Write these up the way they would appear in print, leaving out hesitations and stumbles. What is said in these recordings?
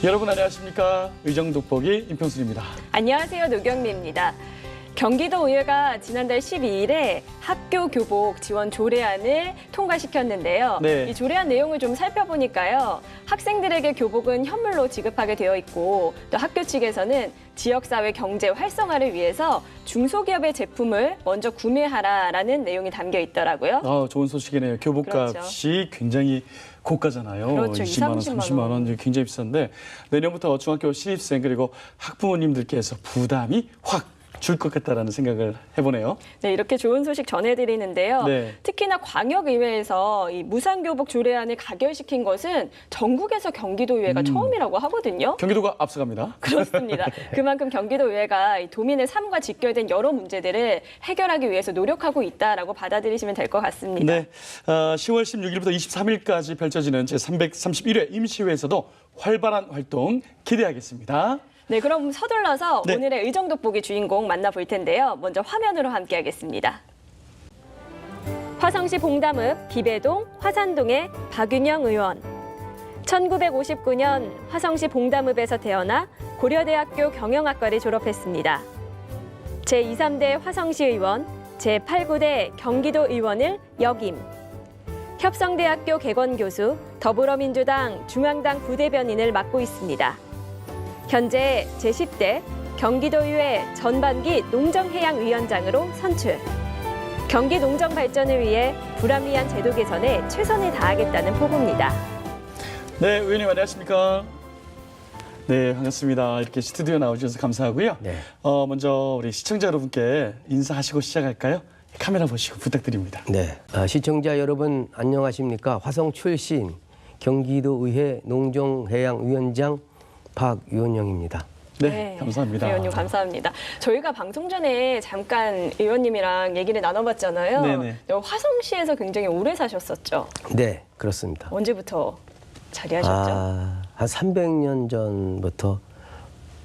여러분 안녕하십니까? 의정돋보기 임평순입니다. 안녕하세요. 노경미입니다. 경기도의회가 지난달 12일에 학교 교복 지원 조례안을 통과시켰는데요. 네. 이 조례안 내용을 좀 살펴보니까요. 학생들에게 교복은 현물로 지급하게 되어 있고 또 학교 측에서는 지역사회 경제 활성화를 위해서 중소기업의 제품을 먼저 구매하라라는 내용이 담겨 있더라고요. 좋은 소식이네요. 교복값이 굉장히 고가잖아요. 그렇죠. 20만 원, 30만 30만 원 굉장히 비싼데 내년부터 중학교 신입생 그리고 학부모님들께서 부담이 확 줄 것 같다라는 생각을 해보네요. 네, 이렇게 좋은 소식 전해드리는데요. 네. 특히나 광역의회에서 이 무상교복 조례안을 가결시킨 것은 전국에서 경기도의회가 처음이라고 하거든요. 경기도가 앞서갑니다. 그렇습니다. 그만큼 경기도의회가 이 도민의 삶과 직결된 여러 문제들을 해결하기 위해서 노력하고 있다라고 받아들이시면 될 것 같습니다. 네, 10월 16일부터 23일까지 펼쳐지는 제331회 임시회에서도 활발한 활동 기대하겠습니다. 네, 그럼 서둘러서 네. 오늘의 의정돋보기 주인공 만나볼 텐데요. 먼저 화면으로 함께하겠습니다. 화성시 봉담읍 비배동 화산동의 박윤영 의원. 1959년 화성시 봉담읍에서 태어나 고려대학교 경영학과를 졸업했습니다. 제2, 3대 화성시 의원, 제8, 9대 경기도 의원을 역임. 협성대학교 개건교수, 더불어민주당 중앙당 부대변인을 맡고 있습니다. 현재 제10대 경기도의회 전반기 농정해양위원장으로 선출. 경기 농정 발전을 위해 불합리한 제도 개선에 최선을 다하겠다는 포부입니다. 네, 의원님 안녕하십니까? 네, 반갑습니다. 이렇게 스튜디오 나오셔서 감사하고요. 네. 먼저 우리 시청자 여러분께 인사하시고 시작할까요? 카메라 보시고 부탁드립니다. 네. 시청자 여러분 안녕하십니까? 화성 출신 경기도의회 농정해양위원장 박윤영입니다. 네, 감사합니다. 의원님 감사합니다. 저희가 방송 전에 잠깐 의원님이랑 얘기를 나눠봤잖아요. 네네. 화성시에서 굉장히 오래 사셨었죠. 네, 그렇습니다. 언제부터 자리하셨죠? 한 300년 전부터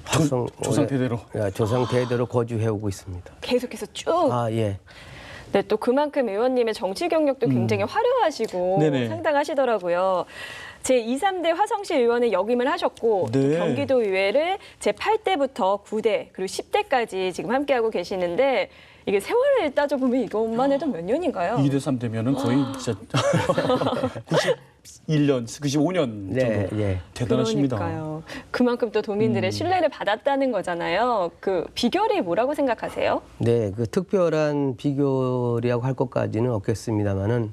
화성 조상 대대로. 조상 대대로 거주해오고 있습니다. 계속해서 쭉. 예. 네, 또 그만큼 의원님의 정치 경력도 굉장히 화려하시고 네네. 상당하시더라고요. 제2, 3대 화성시 의원을 역임을 하셨고 네. 또 경기도의회를 제8대부터 9대 그리고 10대까지 지금 함께하고 계시는데 이게 세월을 따져보면 이것만 해도 몇 년인가요? 2대 3대면은 거의 진짜 91년, 95년 네, 정도 예. 대단하십니다. 그러니까요. 그만큼 또 도민들의 신뢰를 받았다는 거잖아요. 그 비결이 뭐라고 생각하세요? 네, 그 특별한 비결이라고 할 것까지는 없겠습니다만은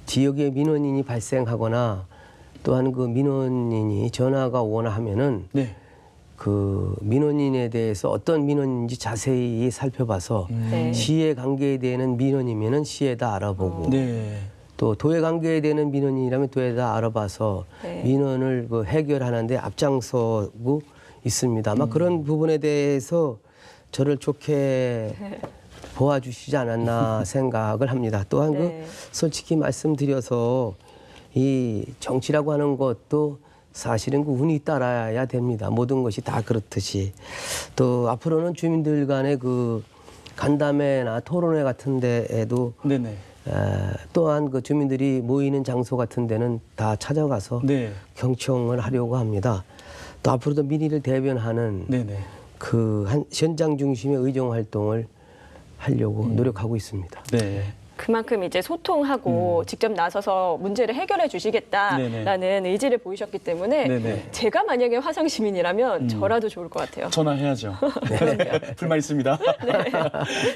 지역에 민원인이 발생하거나 또한 그 민원인이 전화가 오거나 하면은 네. 그 민원인에 대해서 어떤 민원인지 자세히 살펴봐서 네. 시에 관계되는 민원이면은 시에다 알아보고 네. 또 도에 관계되는 민원인이라면 도에다 알아봐서 네. 민원을 그 해결하는데 앞장서고 있습니다. 아마 그런 부분에 대해서 저를 좋게 보아주시지 않았나 생각을 합니다. 또한 네. 그 솔직히 말씀드려서 이 정치라고 하는 것도 사실은 그 운이 따라야 됩니다. 모든 것이 다 그렇듯이. 또 앞으로는 주민들 간의 그 간담회나 토론회 같은 데에도 네네. 또한 그 주민들이 모이는 장소 같은 데는 다 찾아가서 네. 경청을 하려고 합니다. 또 앞으로도 민의를 대변하는 네네. 그 한 현장 중심의 의정 활동을 하려고 노력하고 있습니다. 네. 그만큼 이제 소통하고 직접 나서서 문제를 해결해 주시겠다라는 네네. 의지를 보이셨기 때문에 네네. 제가 만약에 화성 시민이라면 저라도 좋을 것 같아요. 전화해야죠. 불만 있습니다.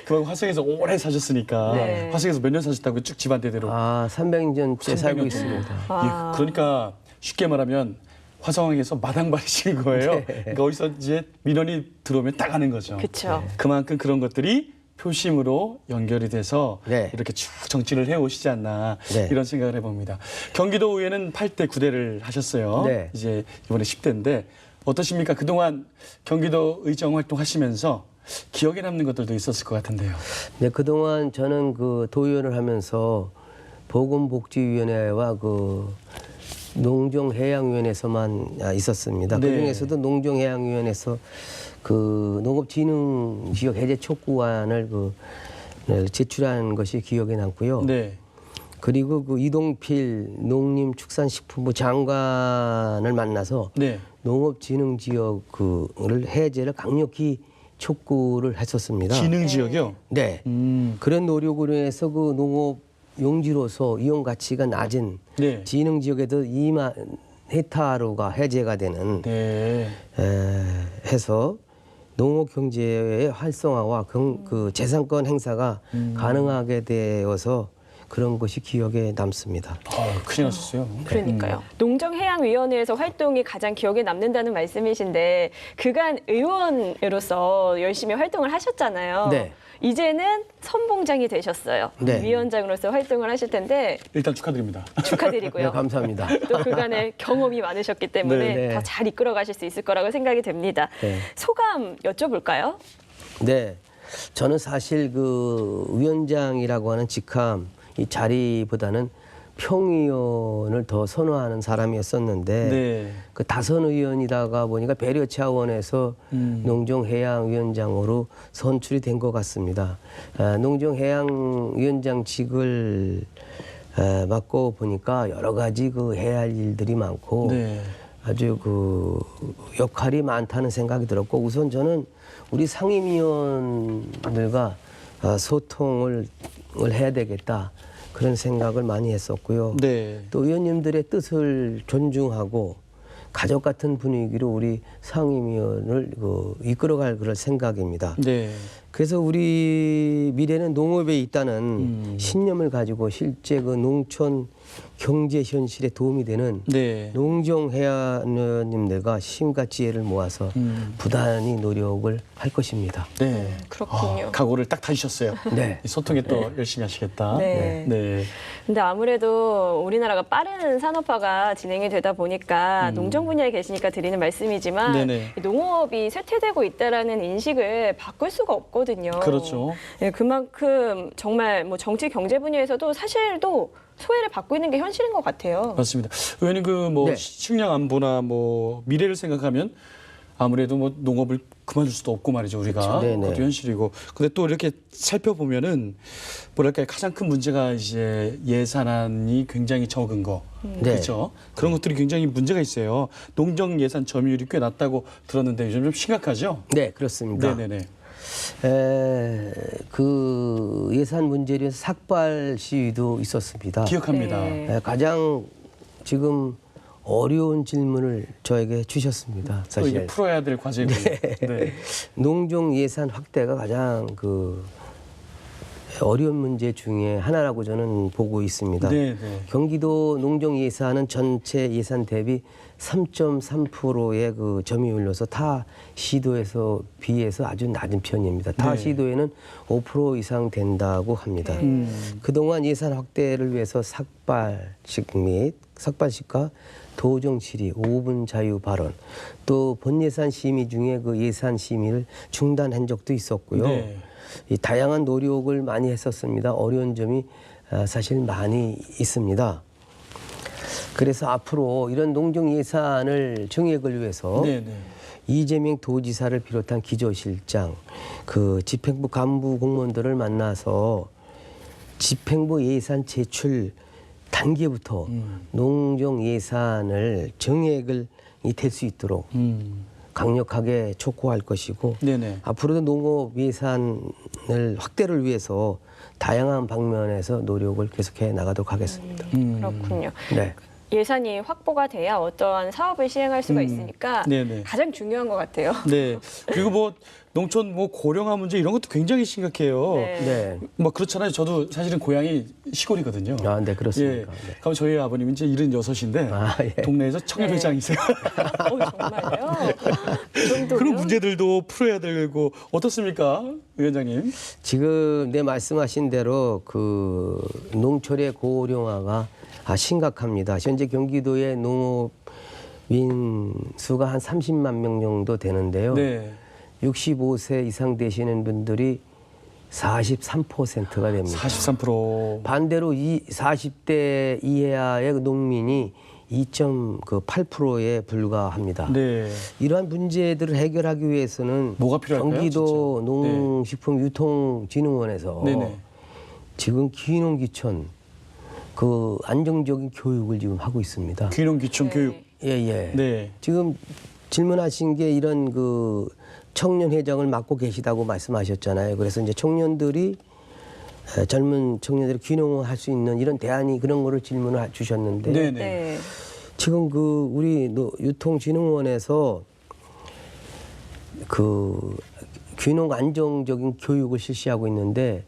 그만큼 화성에서 오래 사셨으니까 네. 화성에서 몇 년 사셨다고 쭉 집안 대대로. 300년째 300년 살고 정도. 있습니다. 아. 그러니까 쉽게 말하면 화성에서 마당발이신 거예요. 그러니까 어디서 이제 민원이 들어오면 딱 하는 거죠. 그렇죠. 그만큼 그런 것들이 표심으로 연결이 돼서 네. 이렇게 쭉 정치를 해오시지 않나 네. 이런 생각을 해봅니다. 경기도의회는 8대 9대를 하셨어요. 네. 이제 이번에 10대인데 어떠십니까? 그동안 경기도 의정 활동하시면서 기억에 남는 것들도 있었을 것 같은데요. 네, 그동안 저는 그 도의원을 하면서 보건복지위원회와 그 농정해양위원회에서만 있었습니다. 네. 그중에서도 농정해양위원회에서 그 농업진흥 지역 해제 촉구안을 제출한 것이 기억에 남고요. 네. 그리고 그 이동필 농림축산식품부 장관을 만나서 네. 농업진흥지역을 해제를 강력히 촉구를 했었습니다. 기능 지역이요? 네. 그런 노력으로 해서 그 농업 용지로서 이용 가치가 낮은 네. 진흥 지역에도 2만 헥타르가 해제가 되는 네. 해서 농업 경제의 활성화와 그 재산권 행사가 가능하게 되어서 그런 것이 기억에 남습니다. 큰일 났었어요. 그러니까요. 농정해양위원회에서 활동이 가장 기억에 남는다는 말씀이신데 그간 의원으로서 열심히 활동을 하셨잖아요. 네. 이제는 선봉장이 되셨어요. 네. 위원장으로서 활동을 하실 텐데 일단 축하드립니다. 축하드리고요. 네, 감사합니다. 또 그간의 경험이 많으셨기 때문에 네, 네. 더 잘 이끌어 가실 수 있을 거라고 생각이 됩니다. 네. 소감 여쭤볼까요? 네, 저는 사실 그 위원장이라고 하는 직함 이 자리보다는 평의원을 더 선호하는 사람이었었는데 네. 그 다선 의원이다가 보니까 배려 차원에서 농정해양위원장으로 선출이 된 것 같습니다. 농정해양위원장직을 맡고 보니까 여러 가지 그 해야 할 일들이 많고 네. 아주 그 역할이 많다는 생각이 들었고 우선 저는 우리 상임위원들과 소통을 해야 되겠다 그런 생각을 많이 했었고요. 네. 또 의원님들의 뜻을 존중하고 가족 같은 분위기로 우리 상임위원을 이끌어갈 그럴 생각입니다. 네. 그래서 우리 미래는 농업에 있다는 신념을 가지고 실제 그 농촌 경제 현실에 도움이 되는 네. 농정해양위원님들과 힘과 지혜를 모아서 부단히 노력을 할 것입니다. 네. 그렇군요. 각오를 딱 다지셨어요. 네. 소통에 또 열심히 하시겠다. 네. 네. 근데 아무래도 우리나라가 빠른 산업화가 진행이 되다 보니까 농정 분야에 계시니까 드리는 말씀이지만 네네. 이 농업이 쇠퇴되고 있다라는 인식을 바꿀 수가 없거든요. 그렇죠. 네, 그만큼 정말 뭐 정치 경제 분야에서도 사실도 소외를 받고 있는 게 현실인 것 같아요. 맞습니다. 의원님 그 뭐 네. 식량 안보나 뭐 미래를 생각하면 아무래도 뭐 농업을 그만둘 수도 없고 말이죠 우리가 그렇죠. 네네. 그것도 현실이고 근데 또 이렇게 살펴보면은 뭐랄까요 가장 큰 문제가 이제 예산안이 굉장히 적은 거 네. 그렇죠 그런 것들이 굉장히 문제가 있어요 농정 예산 점유율이 꽤 낮다고 들었는데 요즘 좀 심각하죠. 네, 그렇습니다. 네네네. 그 예산 문제로 해서 삭발 시위도 있었습니다. 기억합니다. 네. 가장 지금 어려운 질문을 저에게 주셨습니다. 또 이게 사실 풀어야 될 과제를. 네. 농종 예산 확대가 가장 그 어려운 문제 중에 하나라고 저는 보고 있습니다. 네, 네. 경기도 농정 예산은 전체 예산 대비 3.3%의 그 점유율로서 타 시도에서 비해서 아주 낮은 편입니다. 타 네. 시도에는 5% 이상 된다고 합니다. 그동안 예산 확대를 위해서 삭발식과 도정 질의, 5분 자유 발언, 또 본예산 심의 중에 그 예산 심의를 중단한 적도 있었고요. 네. 이 다양한 노력을 많이 했었습니다. 어려운 점이 사실 많이 있습니다. 그래서 앞으로 이런 농정 예산을 정액을 위해서 네, 네. 이재명 도지사를 비롯한 기조실장, 그 집행부 간부 공무원들을 만나서 집행부 예산 제출 단계부터 농정 예산을 정액을 될 수 있도록 강력하게 촉구할 것이고 네네. 앞으로도 농업 예산을 확대를 위해서 다양한 방면에서 노력을 계속해 나가도록 하겠습니다. 그렇군요. 네. 예산이 확보가 돼야 어떠한 사업을 시행할 수가 있으니까 네네. 가장 중요한 것 같아요. 네. 그리고 뭐 농촌 뭐 고령화 문제 이런 것도 굉장히 심각해요. 네. 네. 뭐 그렇잖아요. 저도 사실은 고향이 시골이거든요. 아, 네, 그렇습니까? 예. 네. 그럼 저희 아버님은 이제 76인데 아, 예. 동네에서 청년회장이세요. 정말요? 그 정도면? 그런 문제들도 풀어야 되고 어떻습니까, 위원장님? 지금 내 말씀하신 대로 그 농촌의 고령화가 심각합니다. 현재 경기도의 농업인 수가 한 30만 명 정도 되는데요. 네. 65세 이상 되시는 분들이 43%가 됩니다. 43%. 반대로 이 40대 이하의 농민이 2.8%에 불과합니다. 네. 이러한 문제들을 해결하기 위해서는 뭐가 필요할까요, 경기도 진짜? 농식품유통진흥원에서 네네. 지금 기농기촌 그 안정적인 교육을 지금 하고 있습니다. 귀농귀촌 네. 교육. 예. 네. 지금 질문하신 게 이런 그 청년회장을 맡고 계시다고 말씀하셨잖아요. 그래서 이제 청년들이 젊은 청년들이 귀농을 할 수 있는 이런 대안이 그런 거를 질문을 주셨는데 네네. 네. 지금 그 우리 유통진흥원에서 그 귀농 안정적인 교육을 실시하고 있는데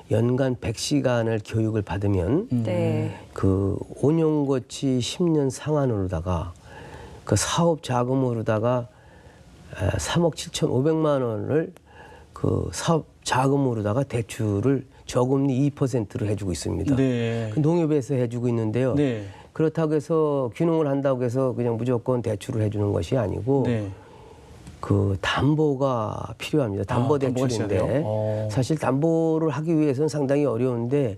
연간 100시간을 교육을 받으면 네. 그 5년 거치 10년 상한으로다가 그 사업 자금으로다가 3억 7,500만 원을 그 사업 자금으로다가 대출을 저금리 2%로 해주고 있습니다. 네. 그 농협에서 해주고 있는데요. 네. 그렇다고 해서 귀농을 한다고 해서 그냥 무조건 대출을 해주는 것이 아니고 네. 그 담보가 필요합니다. 담보 담보가 있어야 대출인데 돼요? 사실 담보를 하기 위해서는 상당히 어려운데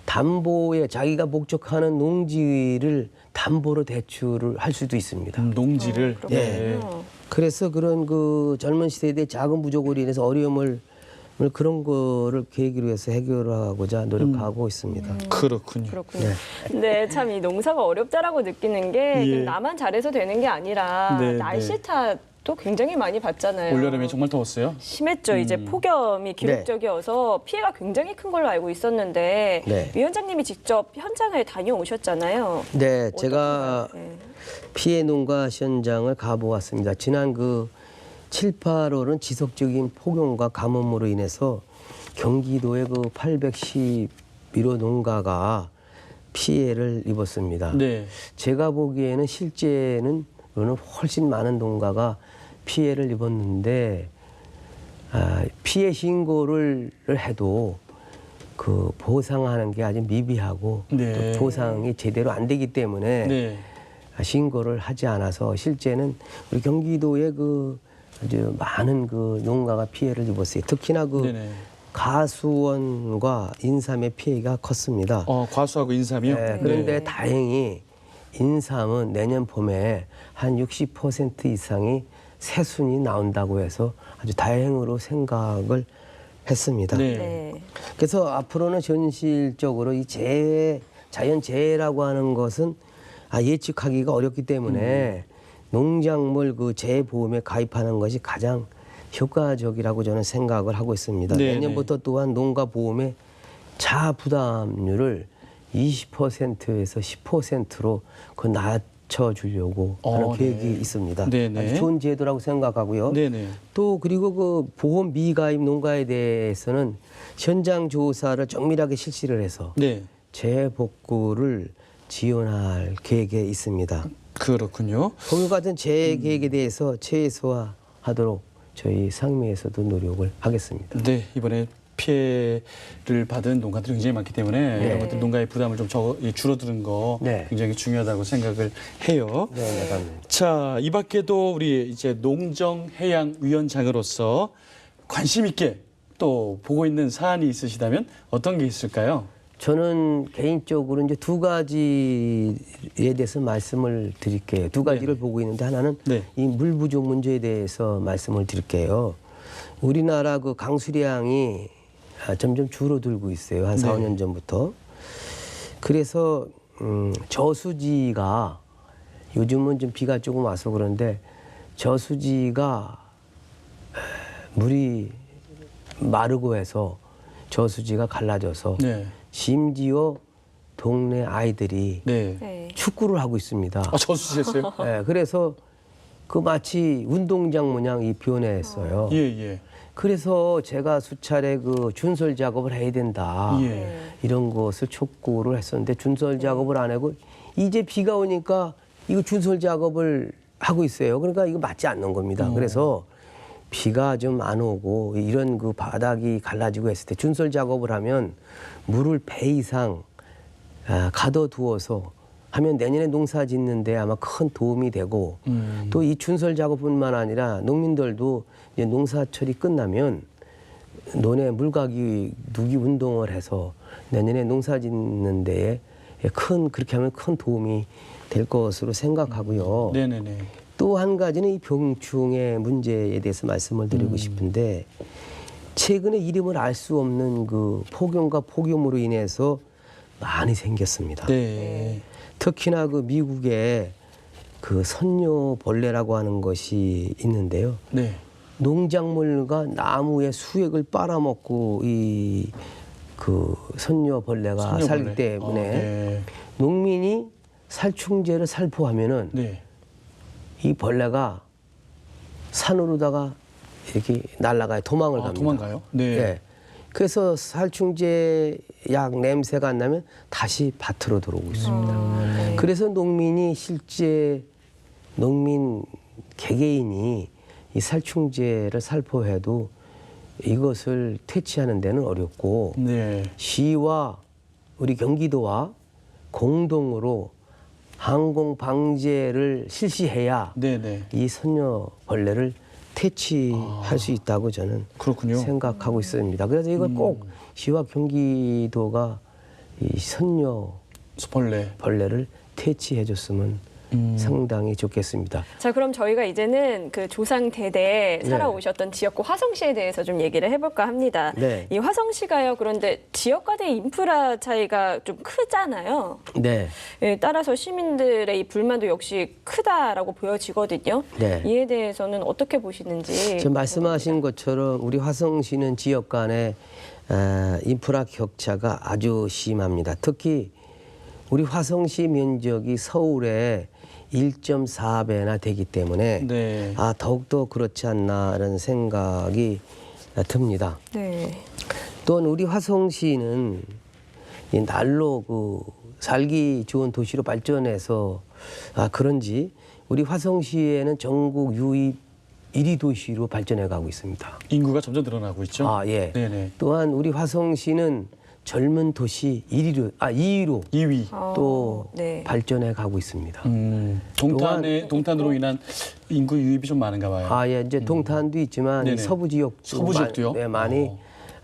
담보에 자기가 목적하는 농지를 담보로 대출을 할 수도 있습니다. 농지를. 그렇군요. 그래서 그런 그 젊은 세대의 자금 부족으로 인해서 어려움을 그런 거를 계기로 해서 해결하고자 노력하고 있습니다. 그렇군요. 그렇군요. 네, 참 이 농사가 어렵다라고 느끼는 게 예. 나만 잘해서 되는 게 아니라 네, 날씨 탓도 굉장히 많이 받잖아요. 올여름에 정말 더웠어요. 심했죠. 이제 폭염이 기록적이어서 피해가 굉장히 큰 걸로 알고 있었는데 네. 위원장님이 직접 현장을 다녀오셨잖아요. 네, 제가 어떻던가요? 네. 피해 농가 현장을 가보았습니다. 지난 그 7, 8월은 지속적인 폭염과 가뭄으로 인해서 경기도의 그 811호 농가가 피해를 입었습니다. 네. 제가 보기에는 실제는 훨씬 많은 농가가 피해를 입었는데 피해 신고를 해도 그 보상하는 게 아주 미비하고 네. 또 보상이 제대로 안 되기 때문에 네. 신고를 하지 않아서 실제는 우리 경기도의 그 아주 많은 그 농가가 피해를 입었어요. 특히나 그 네네. 가수원과 인삼의 피해가 컸습니다. 과수하고 인삼이요? 네, 그런데 네. 다행히 인삼은 내년 봄에 한 60% 이상이 새순이 나온다고 해서 아주 다행으로 생각을 했습니다. 네. 네. 그래서 앞으로는 현실적으로 이 자연재해라고 하는 것은 예측하기가 어렵기 때문에 농작물 그 재해보험에 가입하는 것이 가장 효과적이라고 저는 생각을 하고 있습니다. 네, 내년부터 또한 농가보험의 자부담률을 20%에서 10%로 그 낮춰주려고 하는 계획이 네. 있습니다. 네네. 아주 좋은 제도라고 생각하고요. 네네. 또 그리고 그 보험 미가입 농가에 대해서는 현장 조사를 정밀하게 실시를 해서 네. 재복구를 지원할 계획에 있습니다. 그렇군요. 보험 같은 재해 계획에 대해서 최소화하도록 저희 상임위에서도 노력을 하겠습니다. 네, 이번에 피해를 받은 농가들이 굉장히 많기 때문에 이런 것들 농가의 부담을 좀 줄어드는 거 네. 굉장히 중요하다고 생각을 해요. 네, 나갑니다. 자, 이 밖에도 우리 이제 농정해양위원장으로서 관심 있게 또 보고 있는 사안이 있으시다면 어떤 게 있을까요? 저는 개인적으로 이제 두 가지에 대해서 말씀을 드릴게요. 두 가지를 보고 있는데 하나는 네. 이 물 부족 문제에 대해서 말씀을 드릴게요. 우리나라 그 강수량이 점점 줄어들고 있어요. 한 4, 5년 전부터. 그래서 저수지가 요즘은 좀 비가 조금 와서 그런데 저수지가 물이 마르고 해서 저수지가 갈라져서 네. 심지어 동네 아이들이 네. 네. 축구를 하고 있습니다. 저수지였어요? 네, 그래서 그 마치 운동장 모양이 변했어요. 예, 예. 그래서 제가 수차례 그 준설 작업을 해야 된다. 예. 이런 것을 촉구를 했었는데 준설 작업을 안 하고 이제 비가 오니까 이거 준설 작업을 하고 있어요. 그러니까 이거 맞지 않는 겁니다. 그래서 비가 좀 안 오고 이런 그 바닥이 갈라지고 했을 때 준설 작업을 하면 물을 배 이상 가둬두어서 하면 내년에 농사 짓는데 아마 큰 도움이 되고 또 이 준설 작업뿐만 아니라 농민들도 이제 농사철이 끝나면 논에 물가기 누기 운동을 해서 내년에 농사 짓는 데에 그렇게 하면 큰 도움이 될 것으로 생각하고요. 네네네. 또 한 가지는 이 병충해 문제에 대해서 말씀을 드리고 싶은데 최근에 이름을 알 수 없는 그 폭염과 폭염으로 인해서 많이 생겼습니다. 네. 특히나 그 미국에 그 선녀벌레라고 하는 것이 있는데요. 네. 농작물과 나무의 수액을 빨아먹고 이 그 선녀벌레가 선녀벌레. 살기 때문에 네. 농민이 살충제를 살포하면은 네. 이 벌레가 산으로다가 이렇게 날아가요. 도망을 갑니다. 도망가요? 네. 예. 그래서 살충제 약 냄새가 안 나면 다시 밭으로 들어오고 있습니다. 네. 그래서 농민이 실제 농민 개개인이 이 살충제를 살포해도 이것을 퇴치하는 데는 어렵고 네. 시와 우리 경기도와 공동으로 항공 방제를 실시해야 네네. 이 선녀벌레를 퇴치할 수 있다고 저는 그렇군요. 생각하고 있습니다. 그래서 이걸 꼭 시와 경기도가 이 선녀벌레를 벌레. 퇴치해줬으면 상당히 좋겠습니다. 자, 그럼 저희가 이제는 그 조상 대대 살아오셨던 지역구 화성시에 대해서 좀 얘기를 해볼까 합니다. 네. 이 화성시가요, 그런데 지역 간의 인프라 차이가 좀 크잖아요. 네. 예, 따라서 시민들의 이 불만도 역시 크다라고 보여지거든요. 네. 이에 대해서는 어떻게 보시는지. 지금 말씀하신 것처럼 우리 화성시는 지역 간의 인프라 격차가 아주 심합니다. 특히 우리 화성시 면적이 서울의 1.4배나 되기 때문에 네. 더욱더 그렇지 않나라는 생각이 듭니다. 네. 또한 우리 화성시는 이 날로 그 살기 좋은 도시로 발전해서 그런지 우리 화성시에는 전국 유입 1위 도시로 발전해 가고 있습니다. 인구가 점점 늘어나고 있죠. 예. 네네. 또한 우리 화성시는 젊은 도시 2위로 2위. 또 네. 발전해 가고 있습니다. 동탄으로 인한 인구 유입이 좀 많은가 봐요. 예, 이제 동탄도 있지만 네네. 서부 지역도 서부 지역도요? 많이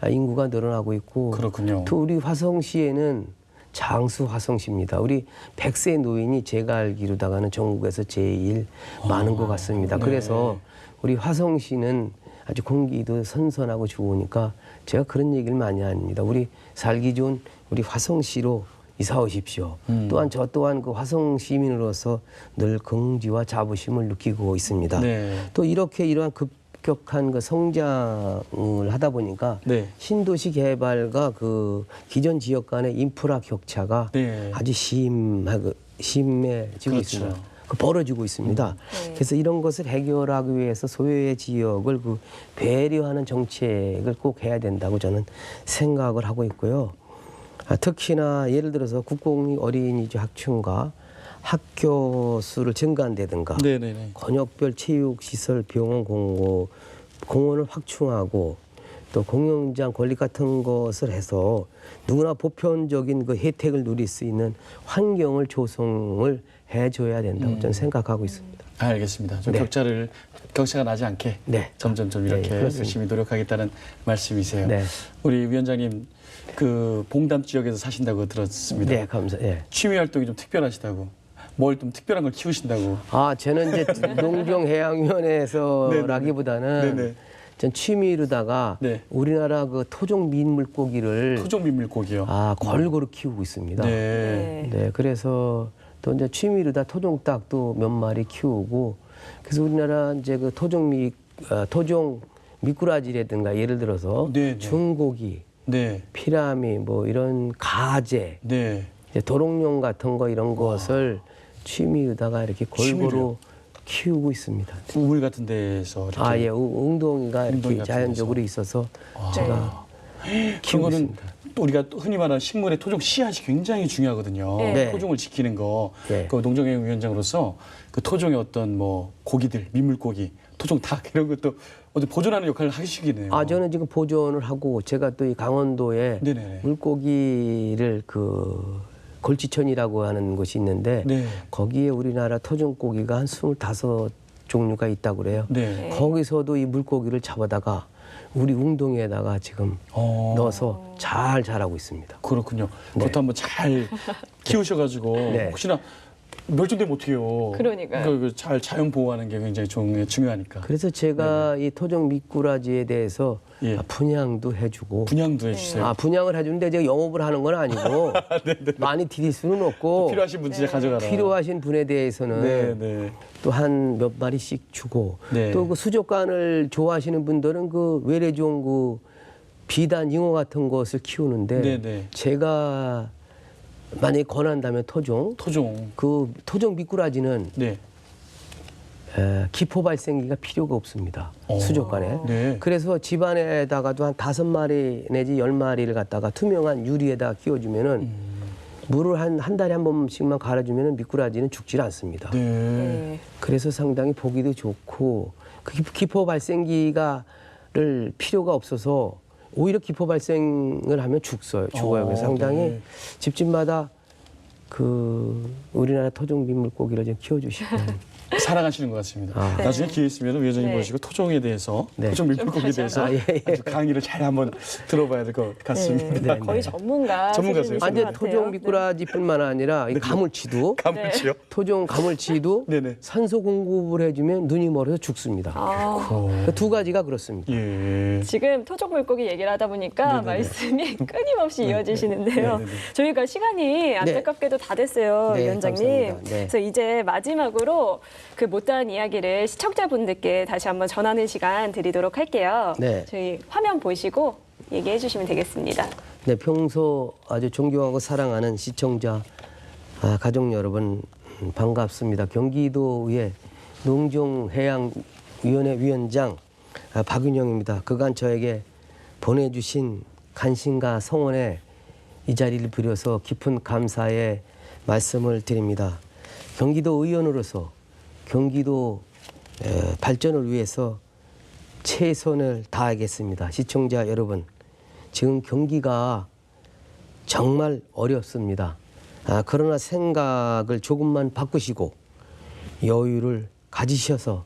인구가 늘어나고 있고 그렇군요. 또 우리 화성시에는 장수 화성시입니다. 우리 100세 노인이 제가 알기로다가는 전국에서 제일 많은 것 같습니다. 네. 그래서 우리 화성시는 아주 공기도 선선하고 좋으니까 제가 그런 얘기를 많이 합니다. 우리 살기 좋은 우리 화성시로 이사 오십시오. 또한 저 또한 그 화성 시민으로서 늘 긍지와 자부심을 느끼고 있습니다. 네. 또 이렇게 이러한 급격한 그 성장을 하다 보니까 네. 신도시 개발과 그 기존 지역 간의 인프라 격차가 네. 아주 심해지고 그렇죠. 있습니다. 벌어지고 있습니다. 네. 그래서 이런 것을 해결하기 위해서 소외의 지역을 그 배려하는 정책을 꼭 해야 된다고 저는 생각을 하고 있고요. 특히나 예를 들어서 국공 어린이집 학층과 학교 수를 증가한다든가 네네네. 권역별 체육시설 병원 공원을 확충하고 또 공연장 건립 같은 것을 해서 누구나 보편적인 그 혜택을 누릴 수 있는 환경을 조성을 해줘야 된다고 저는 생각하고 있습니다. 알겠습니다. 좀 네. 격차가 나지 않게 네. 점점 이렇게 그렇습니다. 열심히 노력하겠다는 말씀이세요. 네. 우리 위원장님 그 봉담 지역에서 사신다고 들었습니다. 네, 감사해요. 취미 활동이 좀 특별하시다고. 뭘 좀 특별한 걸 키우신다고. 저는 이제 농경해양위원회에서라기보다는 네네. 전 취미로다가 네. 우리나라 그 토종 민물고기를 토종 민물고기요. 골고루 키우고 있습니다. 네. 네, 그래서 또 이제 취미로다 토종닭도 몇 마리 키우고 그래서 우리나라 이제 그 토종 미꾸라지라든가 예를 들어서 네, 네. 중고기, 네. 피라미 뭐 이런 가재, 네. 이제 도롱뇽 같은 거 이런 것을 취미로다가 이렇게 골고루 취미로요? 키우고 있습니다. 우물 같은 데서 이렇게. 예, 웅덩이가 웅덩이 이렇게 같은 자연적으로 있어서 제가 그런 키우고 거는 있습니다. 또 우리가 또 흔히 말하는 식물의 토종 씨앗이 굉장히 중요하거든요. 네. 토종을 지키는 거. 네. 그 농정위원장으로서 그 토종의 어떤 뭐 고기들, 민물고기, 토종 닭 이런 것도 어디 보존하는 역할을 하시겠네요. 저는 지금 보존을 하고 제가 또 이 강원도에 네네. 물고기를 그 골지천이라고 하는 곳이 있는데 네. 거기에 우리나라 토종고기가 한 25종류가 있다고 그래요. 네. 거기서도 이 물고기를 잡아다가 우리 웅덩이에다가 지금 넣어서 잘 자라고 있습니다. 그렇군요. 네. 그것도 한번 잘 키우셔가지고 네. 혹시나 멸종되면 어떡해요. 그러니까요. 잘 자연 보호하는 게 굉장히 중요하니까. 그래서 제가 이 토종 미꾸라지에 대해서 예. 분양도 해주고 분양도 해주세요. 분양을 해주는데 제가 영업을 하는 건 아니고 많이 드릴 수는 없고 필요하신 분 진짜 가져가라. 필요하신 분에 대해서는 네, 네. 또 한 몇 마리씩 주고 네. 또 그 수족관을 좋아하시는 분들은 그 외래종 그 비단 잉어 같은 것을 키우는데 네, 네. 제가 만약에 권한다면 토종 그 토종 미꾸라지는 네. 기포 발생기가 필요가 없습니다. 오. 수족관에. 네. 그래서 집안에다가도 한 5마리 내지 10마리를 갖다가 투명한 유리에다 끼워주면은 물을 한 달에 한 번씩만 갈아주면은 미꾸라지는 죽질 않습니다. 네. 네. 그래서 상당히 보기도 좋고 그 기포 발생기가를 필요가 없어서 오히려 기포 발생을 하면 죽어요. 그래서 상당히 네. 집집마다 그 우리나라 토종 민물고기를 좀 키워주시고 사랑하시는 것 같습니다. 나중에 기회 있으면 위원장님 네. 모시고 토종에 대해서 네. 토종 밀물고기에 대해서 예, 예. 아주 강의를 잘 한번 들어봐야 될 것 같습니다. 네. 거의 전문가세요. 전문가세요. 이제 토종 미꾸라지뿐만 아니라 이 가물치도 가물치요? 토종 가물치도 네네. 산소 공급을 해주면 눈이 멀어서 죽습니다. 그 두 가지가 그렇습니다. 예. 지금 토종 물고기 얘기를 하다 보니까 네네네. 말씀이 끊임없이 이어지시는데요. 네네네. 저희가 시간이 안타깝게도 다 됐어요, 네, 위원장님. 감사합니다. 네. 그래서 이제 마지막으로 그 못다한 이야기를 시청자분들께 다시 한번 전하는 시간 드리도록 할게요. 네. 저희 화면 보시고 얘기해 주시면 되겠습니다. 네, 평소 아주 존경하고 사랑하는 시청자 가족 여러분 반갑습니다. 경기도의 농종해양위원회 위원장 박윤영입니다. 그간 저에게 보내주신 간신과 성원에 이 자리를 빌어서 깊은 감사의 말씀을 드립니다. 경기도 의원으로서 경기도 발전을 위해서 최선을 다하겠습니다. 시청자 여러분, 지금 경기가 정말 어렵습니다. 그러나 생각을 조금만 바꾸시고 여유를 가지셔서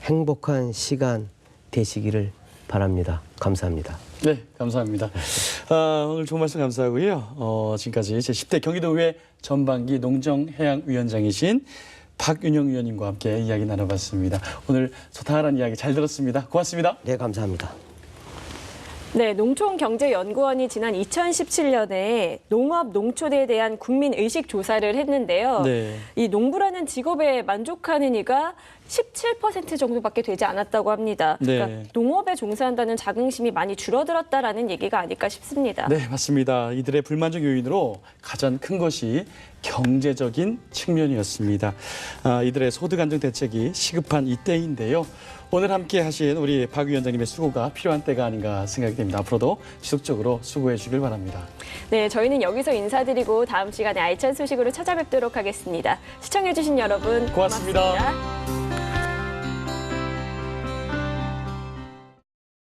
행복한 시간 되시기를 바랍니다. 감사합니다. 네, 감사합니다. 오늘 좋은 말씀 감사하고요. 지금까지 제10대 경기도의회 전반기 농정해양위원장이신 박윤영 위원님과 함께 이야기 나눠봤습니다. 오늘 소탈한 이야기 잘 들었습니다. 고맙습니다. 네, 감사합니다. 네, 농촌경제연구원이 지난 2017년에 농업, 농촌에 대한 국민 의식 조사를 했는데요. 네. 이 농부라는 직업에 만족하는 이가 17% 정도밖에 되지 않았다고 합니다. 네. 그러니까 농업에 종사한다는 자긍심이 많이 줄어들었다라는 얘기가 아닐까 싶습니다. 네, 맞습니다. 이들의 불만족 요인으로 가장 큰 것이 경제적인 측면이었습니다. 이들의 소득 안정 대책이 시급한 이때인데요. 오늘 함께 하신 우리 박 위원장님의 수고가 필요한 때가 아닌가 생각이 됩니다. 앞으로도 지속적으로 수고해 주길 바랍니다. 네, 저희는 여기서 인사드리고 다음 시간에 알찬 소식으로 찾아뵙도록 하겠습니다. 시청해주신 여러분 고맙습니다. 고맙습니다.